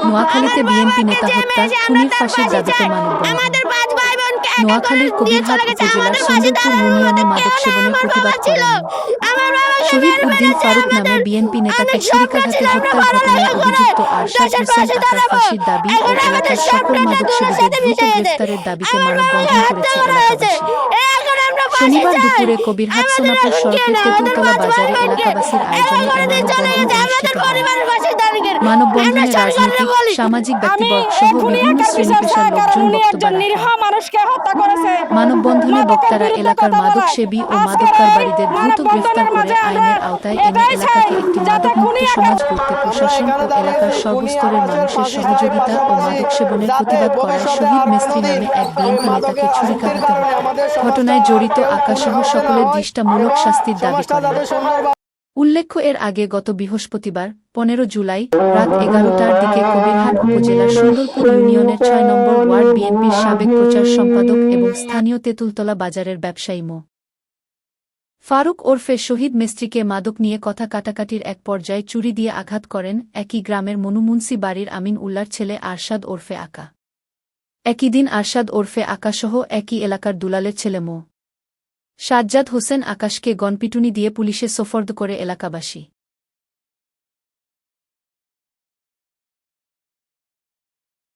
নোয়াখালীতে বিএনপি নেতা হত্যা, খুনির ফাঁসির দাবিতে মানববন্ধন। নোয়াখালীর কবিরহাট উপজেলার সুন্দরপুর ইউনিয়নে মাদক সেবনের প্রতিবাদ করেন শহীদ উদ্দিন ফারুক নামে বিএনপি নেতাকে ছুরিকাঘাতে হত্যার ঘটনায় অভিযুক্ত আরশাদ হোসেন আকার ফাঁসির দাবি ও এলাকার সকল মাদকসেবীদের দ্রুত গ্রেফতারের দাবিতে মানববন্ধন করেছে এলাকাবাসী। শনিবার দুপুরে কবিরহাট সোনাপুর সড়কের তেঁতুলতলা বাজারে এলাকাবাসীর আয়োজনে এ মানববন্ধন অনুষ্ঠিত হয়। মানববন্ধনে রাজনৈতিক, সামাজিক ব্যক্তিবর্গ সহ বিভিন্ন শ্রেণী-পেশার লোকজন বক্তব্য রাখেন। মানববন্ধনে বক্তারা এলাকার মাদকসেবী ও মাদক কারবারিদের দ্রুত গ্রেফতার করে আইনের আওতায় এনে এলাকাকে একটি মাদকমুক্ত সমাজ গড়তে প্রশাসন ও এলাকার সর্বস্তরের মানুষের সহযোগিতা ও মাদক সেবনের প্রতিবাদ করায় শহীদ মেস্ত্রি নামে এক বিএনপি নেতাকে ছুরিকাঘাতে হত্যা ঘটনায় জড়িত আকাশসহ সকলের দৃষ্টামূলক শাস্তির দাবি করেন। উল্লেখ্য, এর আগে গত বৃহস্পতিবার 15 জুলাই রাত 11টার দিকে কবিরহাট উপজেলার সুন্দরপুর ইউনিয়নের 6 নম্বর ওয়ার্ড বিএনপির সাবেক প্রচার সম্পাদক এবং স্থানীয় তেঁতুলতলা বাজারের ব্যবসায়ী মো. ফারুক ওরফে শহীদ মেস্ত্রিকে মাদক নিয়ে কথা কাটাকাটির এক পর্যায়ে চুরি দিয়ে আঘাত করেন একই গ্রামের মনুমুন্সি বাড়ির আমিন উল্লার ছেলে আরশাদ ওরফে আকা। একই দিন আরশাদ ওরফে আকাসহ একই এলাকার দুলালের ছেলে মো. সাজ্জাদ হোসেন আকাশকে গণপিটুনি দিয়ে পুলিশে সোপর্দ করে এলাকাবাসী।